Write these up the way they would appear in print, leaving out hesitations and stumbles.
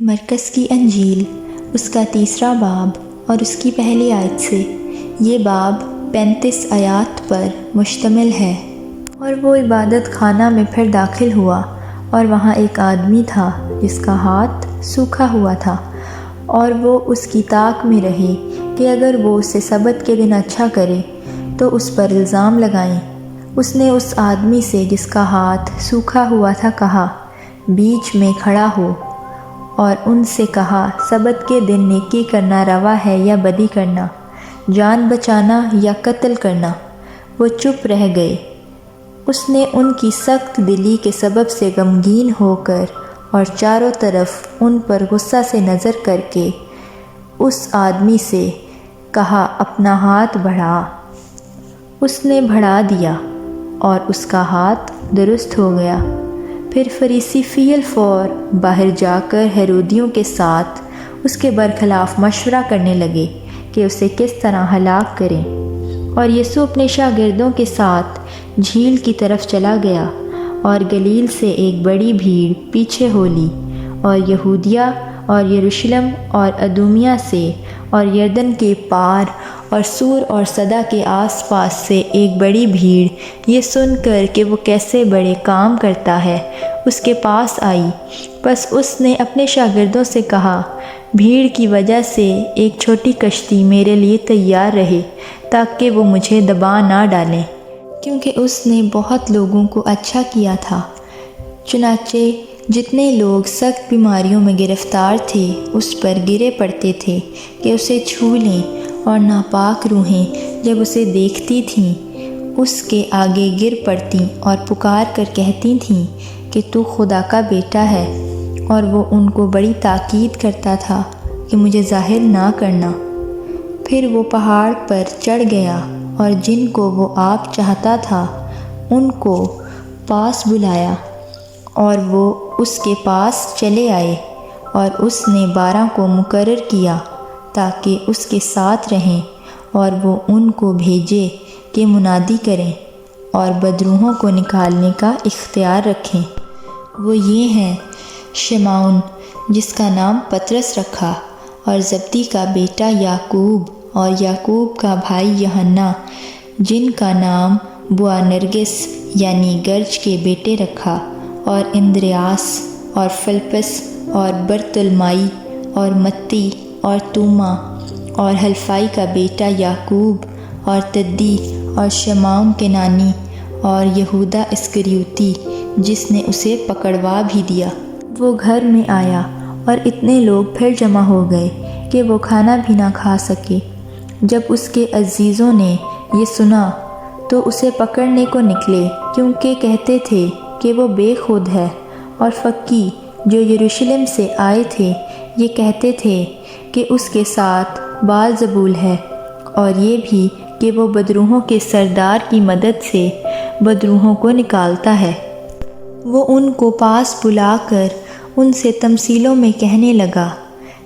مرکز کی انجیل اس کا 3 باب اور اس کی پہلی آیت سے یہ باب 35 آیات پر مشتمل ہے۔ اور وہ عبادت خانہ میں پھر داخل ہوا، اور وہاں ایک آدمی تھا جس کا ہاتھ سوکھا ہوا تھا، اور وہ اس کی طاق میں رہے کہ اگر وہ اسے سبت کے دن اچھا کرے تو اس پر الزام لگائیں۔ اس نے اس آدمی سے جس کا ہاتھ سوکھا ہوا تھا کہا، بیچ میں کھڑا ہو، اور ان سے کہا، سبت کے دن نیکی کرنا روا ہے یا بدی کرنا، جان بچانا یا قتل کرنا؟ وہ چپ رہ گئے۔ اس نے ان کی سخت دلی کے سبب سے غمگین ہو کر اور چاروں طرف ان پر غصہ سے نظر کر کے اس آدمی سے کہا، اپنا ہاتھ بڑھا۔ اس نے بڑھا دیا اور اس کا ہاتھ درست ہو گیا۔ پھر فریسی فی الفور باہر جا کر ہیرودیوں کے ساتھ اس کے برخلاف مشورہ کرنے لگے کہ اسے کس طرح ہلاک کریں۔ اور یسوع اپنے شاگردوں کے ساتھ جھیل کی طرف چلا گیا، اور گلیل سے ایک بڑی بھیڑ پیچھے ہو لی، اور یہودیہ اور یروشلم اور ادومیہ سے اور یردن کے پار اور سور اور صدا کے آس پاس سے ایک بڑی بھیڑ یہ سن کر کہ وہ کیسے بڑے کام کرتا ہے اس کے پاس آئی۔ بس اس نے اپنے شاگردوں سے کہا، بھیڑ کی وجہ سے ایک چھوٹی کشتی میرے لیے تیار رہے تاکہ وہ مجھے دبا نہ ڈالیں، کیونکہ اس نے بہت لوگوں کو اچھا کیا تھا۔ چنانچہ جتنے لوگ سخت بیماریوں میں گرفتار تھے اس پر گرے پڑتے تھے کہ اسے چھو لیں، اور ناپاک روحیں جب اسے دیکھتی تھیں اس کے آگے گر پڑتیں اور پکار کر کہتی تھیں کہ تو خدا کا بیٹا ہے۔ اور وہ ان کو بڑی تاکید کرتا تھا کہ مجھے ظاہر نہ کرنا۔ پھر وہ پہاڑ پر چڑھ گیا، اور جن کو وہ آپ چاہتا تھا ان کو پاس بلایا، اور وہ اس کے پاس چلے آئے، اور اس نے 12 کو مقرر کیا تاکہ اس کے ساتھ رہیں، اور وہ ان کو بھیجے کہ منادی کریں اور بدروحوں کو نکالنے کا اختیار رکھیں۔ وہ یہ ہیں، شمعون جس کا نام پطرس رکھا، اور زبدی کا بیٹا یعقوب، اور یعقوب کا بھائی یوحنا جن کا نام بوانرگس یعنی گرج کے بیٹے رکھا، اور اندریاس اور فلپس اور برتلمائی اور متی اور توما اور حلفائی کا بیٹا یعقوب اور تدی اور شمعون کنانی اور یہودا اسکریوتی جس نے اسے پکڑوا بھی دیا۔ وہ گھر میں آیا اور اتنے لوگ پھر جمع ہو گئے کہ وہ کھانا بھی نہ کھا سکے۔ جب اس کے عزیزوں نے یہ سنا تو اسے پکڑنے کو نکلے، کیونکہ کہتے تھے کہ وہ بے خود ہے۔ اور فقی جو یروشلم سے آئے تھے یہ کہتے تھے کہ اس کے ساتھ بال-زبول ہے، اور یہ بھی کہ وہ بدروحوں کے سردار کی مدد سے بدروحوں کو نکالتا ہے۔ وہ ان کو پاس بلا کر ان سے تمثیلوں میں کہنے لگا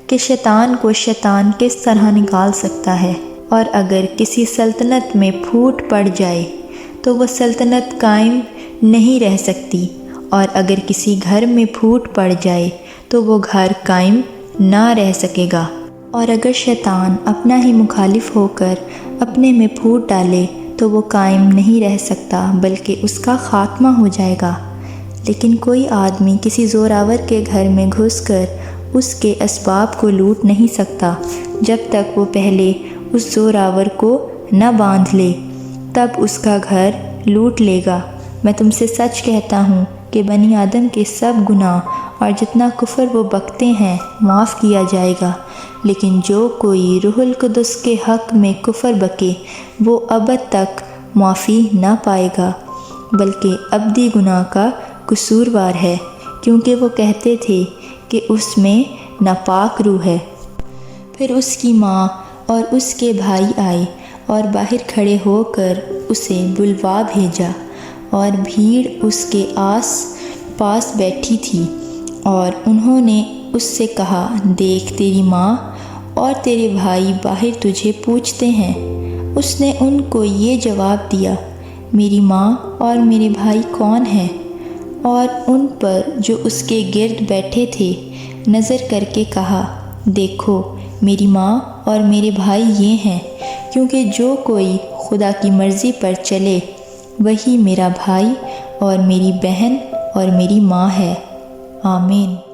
کہ شیطان کو شیطان کس طرح نکال سکتا ہے، اور اگر کسی سلطنت میں پھوٹ پڑ جائے تو وہ سلطنت قائم نہیں رہ سکتی، اور اگر کسی گھر میں پھوٹ پڑ جائے تو وہ گھر قائم نہ رہ سکے گا۔ اور اگر شیطان اپنا ہی مخالف ہو کر اپنے میں پھوٹ ڈالے تو وہ قائم نہیں رہ سکتا بلکہ اس کا خاتمہ ہو جائے گا۔ لیکن کوئی آدمی کسی زوراور کے گھر میں گھس کر اس کے اسباب کو لوٹ نہیں سکتا جب تک وہ پہلے اس زوراور کو نہ باندھ لے، تب اس کا گھر لوٹ لے گا۔ میں تم سے سچ کہتا ہوں کہ بنی آدم کے سب گناہ اور جتنا کفر وہ بکتے ہیں معاف کیا جائے گا، لیکن جو کوئی روح القدس کے حق میں کفر بکے وہ ابد تک معافی نہ پائے گا بلکہ ابدی گناہ کا قصوروار ہے، کیونکہ وہ کہتے تھے کہ اس میں ناپاک روح ہے۔ پھر اس کی ماں اور اس کے بھائی آئے اور باہر کھڑے ہو کر اسے بلوا بھیجا، اور بھیڑ اس کے آس پاس بیٹھی تھی، اور انہوں نے اس سے کہا، دیکھ تیری ماں اور تیرے بھائی باہر تجھے پوچھتے ہیں۔ اس نے ان کو یہ جواب دیا، میری ماں اور میرے بھائی کون ہیں؟ اور ان پر جو اس کے گرد بیٹھے تھے نظر کر کے کہا، دیکھو میری ماں اور میرے بھائی یہ ہیں، کیونکہ جو کوئی خدا کی مرضی پر چلے وہی میرا بھائی اور میری بہن اور میری ماں ہے۔ آمین۔